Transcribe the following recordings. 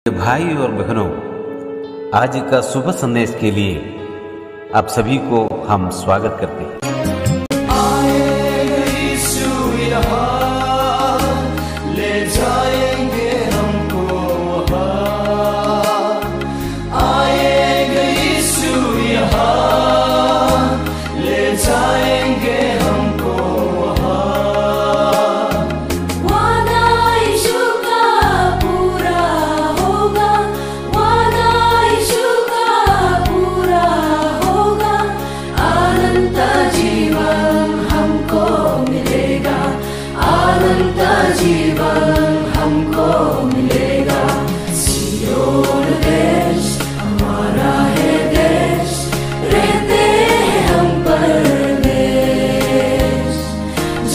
भाई और बहनों, आज का शुभ संदेश के लिए आप सभी को हम स्वागत करते हैं। जीवन हमको मिलेगा। सियोन देश हमारा है देश, रहते हैं हम परदेश,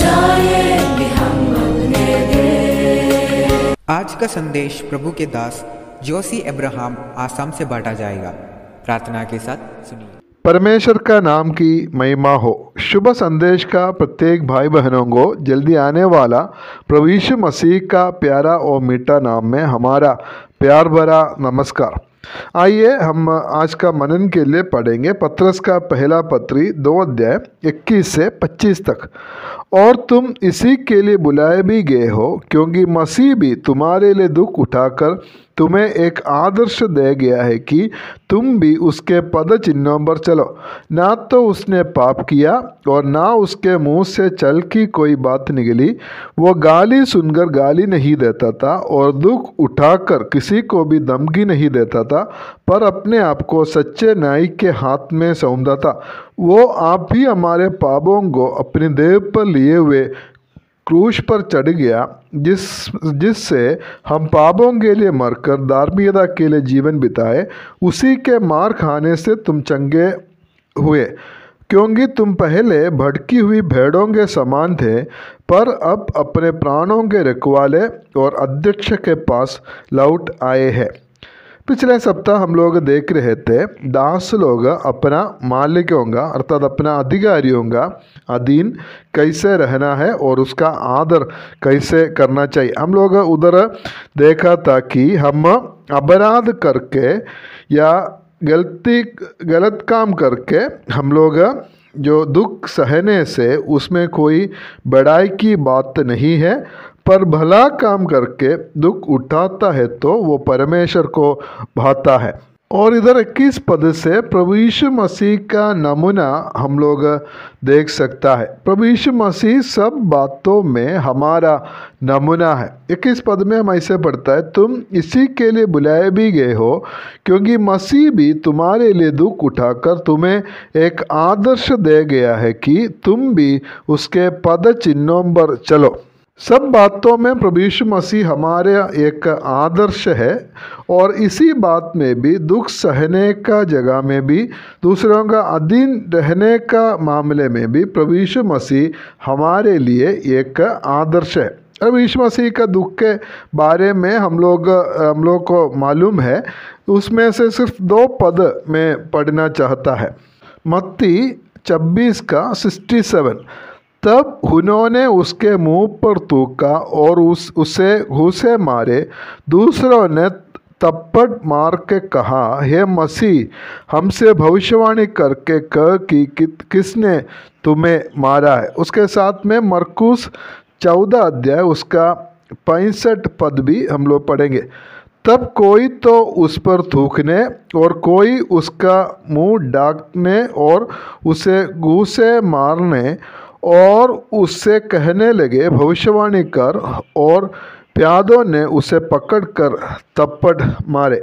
जाएंगे हम अपने देश। आज का संदेश प्रभु के दास जोशी अब्राहम आसाम से बांटा जाएगा। प्रार्थना के साथ सुनिए। परमेश्वर का नाम की महिमा हो। शुभ संदेश का प्रत्येक भाई बहनों को जल्दी आने वाला प्रभु यीशु मसीह का प्यारा और मीठा नाम में हमारा प्यार भरा नमस्कार। आइए हम आज का मनन के लिए पढ़ेंगे पत्रस का पहला पत्री 2 अध्याय 21 से 25 तक। और तुम इसी के लिए बुलाए भी गए हो, क्योंकि मसीह भी तुम्हारे लिए दुख उठाकर तुम्हें एक आदर्श दे गया है कि तुम भी उसके पद चिन्हों पर चलो। ना तो उसने पाप किया और ना उसके मुंह से छल की कोई बात निकली। वो गाली सुनकर गाली नहीं देता था और दुख उठाकर किसी को भी धमकी नहीं देता था, पर अपने आप को सच्चे न्याय के हाथ में सौंपता था। वो आप भी हमारे पापों को अपने देह पर लिए हुए क्रूस पर चढ़ गया, जिससे हम पापों के लिए मरकर धार्मिकता के लिए जीवन बिताए। उसी के मार खाने से तुम चंगे हुए, क्योंकि तुम पहले भटकी हुई भेड़ों के समान थे, पर अब अपने प्राणों के रखवाले और अध्यक्ष के पास लौट आए हैं। पिछले सप्ताह हम लोग देख रहे थे दास लोग अपना मालिकों का अर्थात अपना अधिकारियों का अधीन कैसे रहना है और उसका आदर कैसे करना चाहिए। हम लोग उधर देखा था कि हम अपराध करके या गलत काम करके हम लोग जो दुख सहने से उसमें कोई बड़ाई की बात नहीं है, पर भला काम करके दुख उठाता है तो वो परमेश्वर को भाता है। और इधर 21 पद से प्रभु यीशु मसीह का नमूना हम लोग देख सकता है। प्रभु यीशु मसीह सब बातों में हमारा नमूना है। 21 पद में हम ऐसे पढ़ता है, तुम इसी के लिए बुलाए भी गए हो, क्योंकि मसीह भी तुम्हारे लिए दुख उठाकर तुम्हें एक आदर्श दे गया है कि तुम भी उसके पद चिन्हों पर चलो। सब बातों में प्रभु यीशु मसीह हमारे एक आदर्श है, और इसी बात में भी दुख सहने का जगह में भी दूसरों का अधीन रहने का मामले में भी प्रभु यीशु मसीह हमारे लिए एक आदर्श है। प्रभु यीशु मसीह का दुख के बारे में हम लोग को मालूम है। उसमें से सिर्फ 2 पद में पढ़ना चाहता है। मत्ती 26 का 67। तब उन्होंने उसके मुंह पर थूका और उसे घूंसे मारे। दूसरों ने थप्पड़ मार के कहा, हे मसीह, हमसे भविष्यवाणी करके कह कि किसने तुम्हें मारा है। उसके साथ में मरकुस 14 अध्याय उसका 65 पद भी हम लोग पढ़ेंगे। तब कोई तो उस पर थूकने और कोई उसका मुंह ढांकने और उसे घूंसे मारने और उससे कहने लगे, भविष्यवाणी कर। और प्यादों ने उसे पकड़कर थप्पड़ मारे।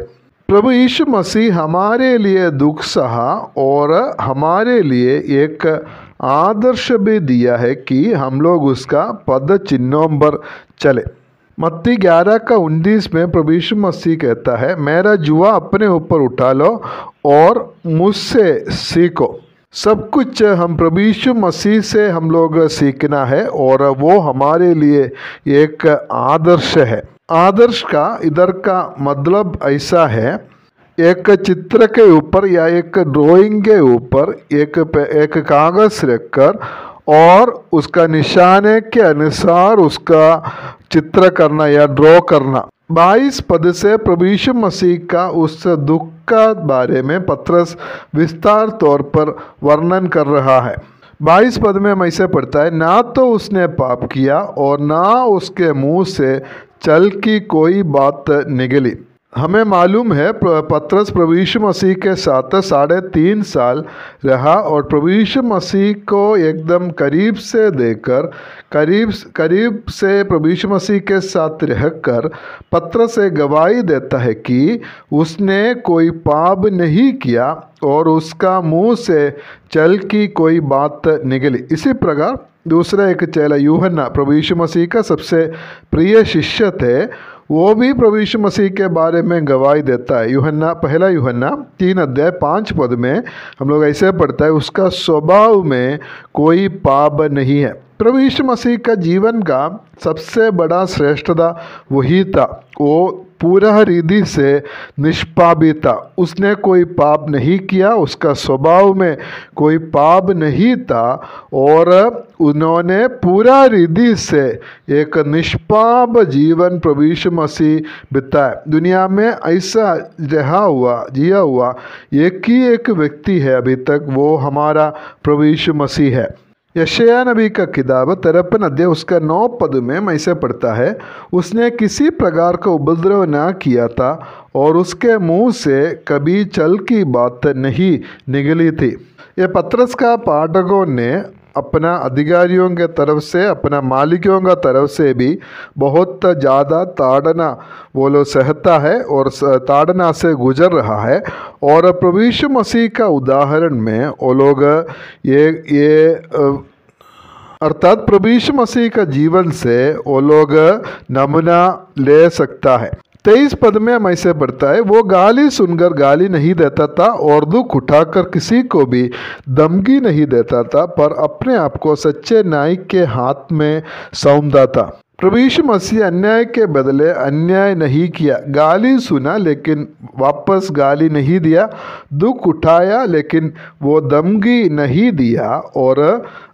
प्रभु यीशु मसीह हमारे लिए दुख सहा और हमारे लिए एक आदर्श भी दिया है कि हम लोग उसका पद चिन्हों पर चले। मत्ती 11 का 19 में प्रभु यीशु मसीह कहता है, मेरा जुआ अपने ऊपर उठा लो और मुझसे सीखो। सब कुछ हम प्रभु यीशु मसीह से हम लोग सीखना है, और वो हमारे लिए एक आदर्श है। आदर्श का इधर का मतलब ऐसा है, एक चित्र के ऊपर या एक ड्राइंग के ऊपर एक कागज रखकर और उसका निशाने के अनुसार उसका चित्र करना या ड्रॉ करना। 22 पद से प्रभु यीशु मसीह का उस दुख का बारे में पत्रस विस्तार तौर पर वर्णन कर रहा है। 22 पद में ऐसे पढ़ता है, ना तो उसने पाप किया और ना उसके मुंह से छल की कोई बात निकली। हमें मालूम है पत्रस प्रभु यीशु मसीह के साथ 3.5 साल रहा और प्रभु यीशु मसीह को एकदम करीब से देखकर करीब से प्रभु यीशु मसीह के साथ रहकर पत्रस से गवाही देता है कि उसने कोई पाप नहीं किया और उसका मुंह से छल की कोई बात निकली। इसी प्रकार दूसरा एक चेला यूहन्ना प्रभु यीशु मसीह का सबसे प्रिय शिष्य थे, वो भी प्रभु यीशु मसीह के बारे में गवाही देता है। पहला यूहन्ना 3:5 में हम लोग ऐसे पढ़ता है, उसका स्वभाव में कोई पाप नहीं है। प्रभु यीशु मसीह का जीवन का सबसे बड़ा श्रेष्ठता वही था, वो पूरा रीति से निष्पापित था। उसने कोई पाप नहीं किया, उसका स्वभाव में कोई पाप नहीं था और उन्होंने पूरा रीति से एक निष्पाप जीवन प्रभु यीशु मसीह बिताया। दुनिया में ऐसा जिया हुआ एक ही एक व्यक्ति है अभी तक, वो हमारा प्रभु यीशु मसीह है। यशायाह नबी का किताब 53 अध्याय उसका 9 पद में ऐसे पढ़ता है, उसने किसी प्रकार का उपद्रव ना किया था और उसके मुंह से कभी छल की बात नहीं निकली थी। ये पत्रस का पाठकों ने अपना अधिकारियों के तरफ से, अपना मालिकों का तरफ से भी बहुत ज़्यादा ताड़ना वो लोग सहता है और ताड़ना से गुजर रहा है। और प्रभु यीशु मसीह का उदाहरण में वो लोग ये अर्थात प्रभु यीशु मसीह का जीवन से वो लोग नमूना ले सकता है। 23 पद में हम ऐसे पढ़ता है, वो गाली सुनकर गाली नहीं देता था और दुख उठाकर किसी को भी धमकी नहीं देता था, पर अपने आप को सच्चे न्याय के हाथ में सौंपता था। प्रभु यीशु मसीह अन्याय के बदले अन्याय नहीं किया, गाली सुना लेकिन वापस गाली नहीं दिया, दुख उठाया लेकिन वो धमकी नहीं दिया और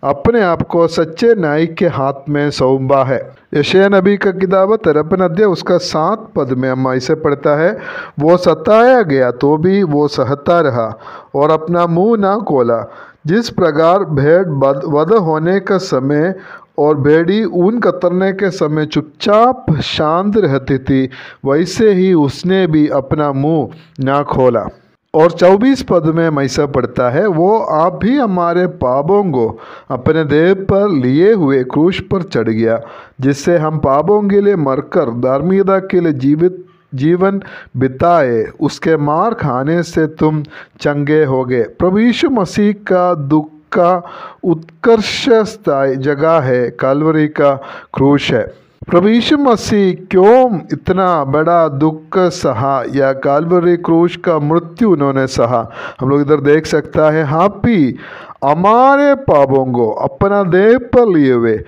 अपने आप को सच्चे न्याय के हाथ में सौंपा है। यशायाह नबी का किताब 53 अध्याय उसका 7 पद में हम ऐसे पढ़ता है, वो सताया गया तो भी वो सहता रहा और अपना मुंह ना खोला। जिस प्रकार भेड़ वध होने का समय और भेड़ी ऊन कतरने के समय चुपचाप शांत रहती थी, वैसे ही उसने भी अपना मुंह ना खोला। और 24 पद में ऐसा पढ़ता है, वो आप भी हमारे पापों को अपने देह पर लिए हुए क्रूस पर चढ़ गया, जिससे हम पापों के लिए मरकर धार्मिकता के लिए जीवन बिताए, उसके मार खाने से तुम चंगे हो गए। प्रभु यीशु मसीह का दुख का उत्कर्ष स्थायी जगह है, काल्वरी का क्रूस है। प्रभु यीशु मसीह क्यों इतना बड़ा दुख सहा या काल्वरी क्रूस का मृत्यु उन्होंने सहा, हम लोग इधर देख सकता है। आप भी हमारे पापों को अपना देह पर लिए हुए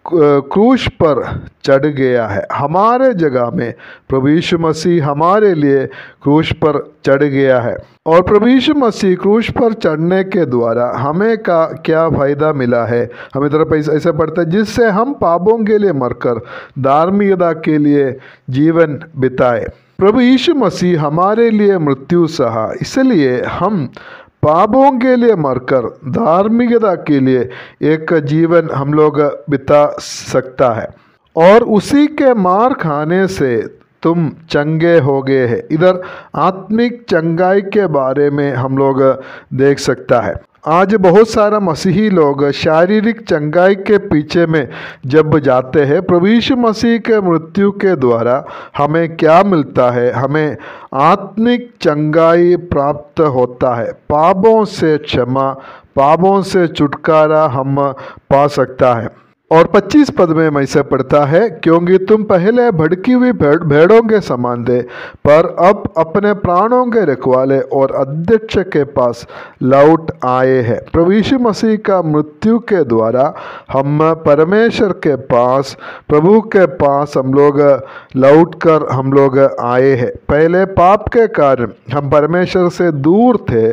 क्रूस पर चढ़ गया है, हमारे जगह में प्रभु यीशु मसीह हमारे लिए क्रूस पर चढ़ गया है। और प्रभु यीशु मसीह क्रूस पर चढ़ने के द्वारा हमें का क्या फ़ायदा मिला है, हमें तरफ ऐसे पढ़ता है, जिससे हम पापों के लिए मरकर धार्मिकता के लिए जीवन बिताए। प्रभु यीशु मसीह हमारे लिए मृत्यु सहा, इसलिए हम पापों के लिए मरकर धार्मिकता के लिए एक जीवन हम लोग बिता सकता है और उसी के मार खाने से तुम चंगे हो गए हैं। इधर आत्मिक चंगाई के बारे में हम लोग देख सकता है। आज बहुत सारा मसीही लोग शारीरिक चंगाई के पीछे में जब जाते हैं, प्रभु यीशु मसीह के मृत्यु के द्वारा हमें क्या मिलता है, हमें आत्मिक चंगाई प्राप्त होता है। पापों से क्षमा, पापों से छुटकारा हम पा सकता है। और 25 पद में ऐसे पढ़ता है, क्योंकि तुम पहले भड़की हुई भेड़ों के समान थे, पर अब अपने प्राणों के रखवाले और अध्यक्ष के पास लौट आए हैं। प्रभु यीशु मसीह का मृत्यु के द्वारा हम परमेश्वर के पास, प्रभु के पास हम लोग लौट कर हम लोग आए हैं। पहले पाप के कारण हम परमेश्वर से दूर थे,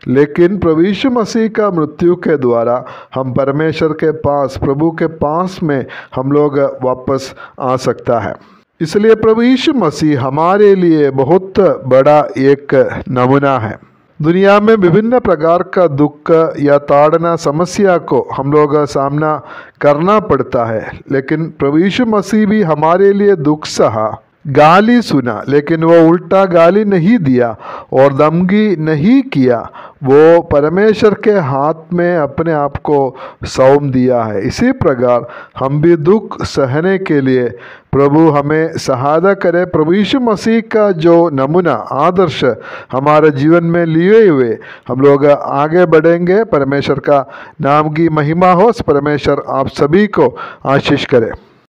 लेकिन प्रभु यीशु मसीह का मृत्यु के द्वारा हम परमेश्वर के पास, प्रभु के पास में हम लोग वापस आ सकता है। इसलिए प्रभु यीशु मसीह हमारे लिए बहुत बड़ा एक नमूना है। दुनिया में विभिन्न प्रकार का दुख या ताड़ना समस्या को हम लोग सामना करना पड़ता है, लेकिन प्रभु यीशु मसीह भी हमारे लिए दुख सहा, गाली सुना, लेकिन वो उल्टा गाली नहीं दिया और दमगी नहीं किया। वो परमेश्वर के हाथ में अपने आप को सौंप दिया है। इसी प्रकार हम भी दुख सहने के लिए प्रभु हमें सहायता करे। प्रभु यीशु मसीह का जो नमूना आदर्श हमारे जीवन में लिए हुए हम लोग आगे बढ़ेंगे। परमेश्वर का नाम की महिमा हो। परमेश्वर आप सभी को आशीष करे।